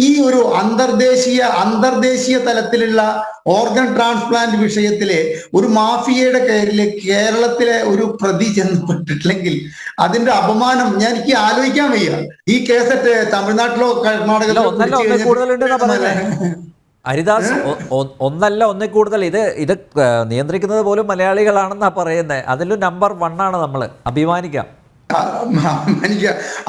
ഈ ഒരു അന്തർദേശീയ തലത്തിലുള്ള ഓർഗൻ ട്രാൻസ്പ്ലാന്റ് വിഷയത്തിലെ ഒരു മാഫിയയുടെ കയ്യില് കേരളത്തിലെ ഒരു പ്രതി ചെന്നപ്പെട്ടിട്ടില്ലെങ്കിൽ അതിന്റെ അപമാനം എനിക്ക് ആലോചിക്കാൻ വയ്യ. ഈ കേസറ്റ് തമിഴ്നാട്ടിലോ കർണാടകത്തിലോ ഹരിദാസ്, ഒന്നല്ല ഒന്നിൽ കൂടുതൽ. ഇത് നിയന്ത്രിക്കുന്നത് പോലും മലയാളികളാണെന്നാ പറയുന്നത്. അതിലും നമ്പർ 1 ആണ് നമ്മൾ. അഭിമാനിക്കാം.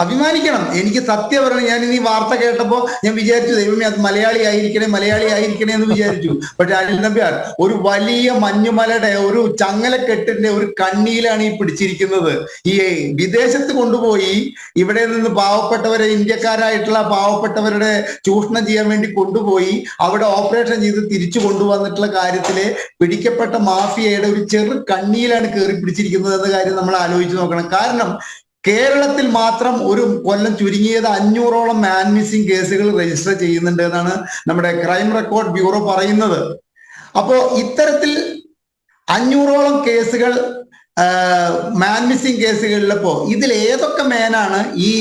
അഭിമാനിക്കണം. എനിക്ക് സത്യം പറഞ്ഞു, ഞാൻ ഇനി വാർത്ത കേട്ടപ്പോ ഞാൻ വിചാരിച്ചു ദൈവമേ അത് മലയാളി ആയിരിക്കണേ എന്ന് വിചാരിച്ചു. പക്ഷെ അനിൽ നമ്പ്യാർ ഒരു വലിയ മഞ്ഞുമലയുടെ ഒരു ചങ്ങലക്കെട്ടിന്റെ ഒരു കണ്ണിയിലാണ് ഈ പിടിച്ചിരിക്കുന്നത്. ഈ വിദേശത്ത് കൊണ്ടുപോയി ഇവിടെ നിന്ന് പാവപ്പെട്ടവരെ, ഇന്ത്യക്കാരായിട്ടുള്ള പാവപ്പെട്ടവരുടെ ചൂഷണം ചെയ്യാൻ വേണ്ടി കൊണ്ടുപോയി അവിടെ ഓപ്പറേഷൻ ചെയ്ത് തിരിച്ചു കൊണ്ടുവന്നിട്ടുള്ള കാര്യത്തില് പിടിക്കപ്പെട്ട മാഫിയയുടെ ഒരു ചെറു കണ്ണിയിലാണ് കയറി പിടിച്ചിരിക്കുന്നത് എന്ന കാര്യം നമ്മൾ ആലോചിച്ച് നോക്കണം. കാരണം കേരളത്തിൽ മാത്രം ഒരു കൊല്ലം ചുരുങ്ങിയത് 500ഓളം മാൻ മിസ്സിംഗ് കേസുകൾ രജിസ്റ്റർ ചെയ്യുന്നുണ്ട് എന്നാണ് നമ്മുടെ ക്രൈം റെക്കോർഡ് ബ്യൂറോ പറയുന്നത്. അപ്പോ ഇത്തരത്തിൽ 500ഓളം കേസുകൾ മാൻ മിസ്സിംഗ് കേസുകളിലപ്പോ ഇതിൽ ഏതൊക്കെ മാനാണ് ഈ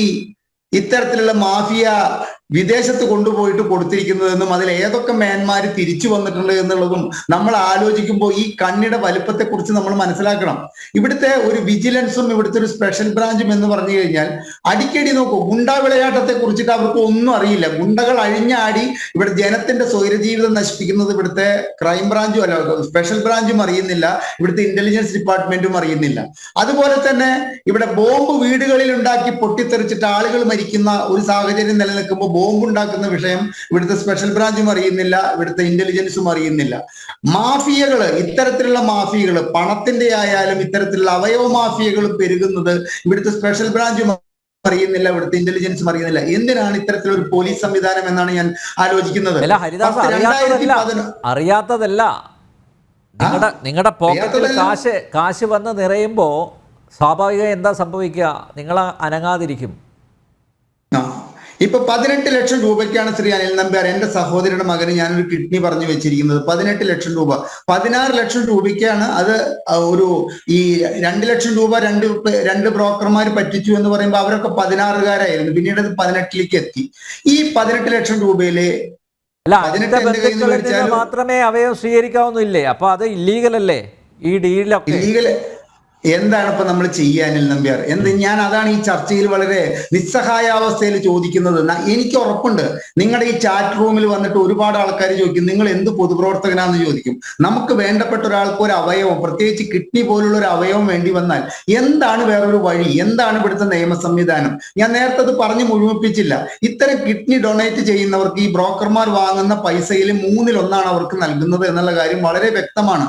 ഇത്തരത്തിലുള്ള മാഫിയ വിദേശത്ത് കൊണ്ടുപോയിട്ട് കൊടുത്തിരിക്കുന്നതെന്നും അതിൽ ഏതൊക്കെ മാൻമാര് തിരിച്ചു വന്നിട്ടുണ്ട് എന്നുള്ളതും നമ്മൾ ആലോചിക്കുമ്പോൾ ഈ കണ്ണിയുടെ വലുപ്പത്തെ കുറിച്ച് നമ്മൾ മനസ്സിലാക്കണം. ഇവിടുത്തെ ഒരു വിജിലൻസും ഇവിടുത്തെ ഒരു സ്പെഷ്യൽ ബ്രാഞ്ചും എന്ന് പറഞ്ഞു കഴിഞ്ഞാൽ അടിക്കടി നോക്കൂ, ഗുണ്ടാ വിളയാട്ടത്തെ കുറിച്ചിട്ട് അവർക്ക് ഒന്നും അറിയില്ല. ഗുണ്ടകൾ അഴിഞ്ഞാടി ഇവിടെ ജനത്തിന്റെ സ്വൈരജീവിതം നശിപ്പിക്കുന്നത് ഇവിടുത്തെ ക്രൈം ബ്രാഞ്ചും അല്ല, സ്പെഷ്യൽ ബ്രാഞ്ചും അറിയുന്നില്ല, ഇവിടുത്തെ ഇന്റലിജൻസ് ഡിപ്പാർട്ട്മെന്റും അറിയുന്നില്ല. അതുപോലെ തന്നെ ഇവിടെ ബോംബ് വീടുകളിൽ ഉണ്ടാക്കി പൊട്ടിത്തെറിച്ചിട്ട് ആളുകൾ മരിക്കുന്ന ഒരു സാഹചര്യം നിലനിൽക്കുമ്പോൾ ബോംബുണ്ടാക്കുന്ന വിഷയം ഇവിടുത്തെ സ്പെഷ്യൽ ബ്രാഞ്ചും അറിയുന്നില്ല, ഇവിടുത്തെ ഇന്റലിജൻസും അറിയുന്നില്ല. മാഫിയകള്, ഇത്തരത്തിലുള്ള മാഫിയകള്, പണത്തിന്റെ ആയാലും ഇത്തരത്തിലുള്ള അവയവ മാഫിയകളും പെരുകുന്നത് ഇവിടുത്തെ സ്പെഷ്യൽ ബ്രാഞ്ചും അറിയുന്നില്ല, ഇവിടുത്തെ ഇന്റലിജൻസും അറിയുന്നില്ല. എന്തിനാണ് ഇത്തരത്തിലൊരു പോലീസ് സംവിധാനം എന്നാണ് ഞാൻ ആലോചിക്കുന്നത്. അറിയാത്തതല്ല, നിങ്ങളുടെ പോക്കറ്റിൽ കാശ് വന്ന് നിറയുമ്പോ സ്വാഭാവികം എന്താ സംഭവിക്കുക? നിങ്ങൾ അനങ്ങാതിരിക്കും. ഇപ്പൊ 18 ലക്ഷം രൂപയ്ക്കാണ് ശ്രീ അനിൽ നമ്പ്യാർ, എന്റെ സഹോദരിയുടെ മകന് ഞാനൊരു കിഡ്നി പറഞ്ഞു വെച്ചിരിക്കുന്നത്. 18 ലക്ഷം രൂപ, 16 ലക്ഷം രൂപയ്ക്കാണ് അത്. ഒരു ഈ 2 ലക്ഷം രൂപ രണ്ട് ബ്രോക്കർമാർ പറ്റിച്ചു എന്ന് പറയുമ്പോൾ അവരൊക്കെ 16കാരായിരുന്നു. പിന്നീട് അത് 18ലേക്ക് എത്തി. ഈ 18 ലക്ഷം രൂപയില് മാത്രമേ അവയെ സ്വീകരിക്കാവുന്നില്ലേ? അപ്പൊ അത് ഇല്ലീഗൽ അല്ലേ ഈ ഡീലൊക്കെ? ഇല്ലീഗൽ എന്താണ് ഇപ്പൊ നമ്മൾ ചെയ്യാനിൽ നമ്പ്യാർ? ഞാൻ അതാണ് ഈ ചർച്ചയിൽ വളരെ നിസ്സഹായാവസ്ഥയിൽ ചോദിക്കുന്നത്. എനിക്ക് ഉറപ്പുണ്ട് നിങ്ങളുടെ ഈ ചാറ്റ് റൂമിൽ വന്നിട്ട് ഒരുപാട് ആൾക്കാർ ചോദിക്കും നിങ്ങൾ എന്ത് പൊതുപ്രവർത്തകനാന്ന് ചോദിക്കും. നമുക്ക് വേണ്ടപ്പെട്ട ഒരാൾക്ക് ഒരു അവയവം, പ്രത്യേകിച്ച് കിഡ്നി പോലുള്ള ഒരു അവയവം വേണ്ടി വന്നാൽ എന്താണ് വേറൊരു വഴി? എന്താണ് ഇവിടുത്തെ നിയമ സംവിധാനം? ഞാൻ നേരത്തെ അത് പറഞ്ഞു മുഴുമിപ്പിച്ചില്ല. ഇത്തരം കിഡ്നി ഡൊണേറ്റ് ചെയ്യുന്നവർക്ക് ഈ ബ്രോക്കർമാർ വാങ്ങുന്ന പൈസയിൽ 1/3 അവർക്ക് നൽകുന്നത് എന്നുള്ള കാര്യം വളരെ വ്യക്തമാണ്.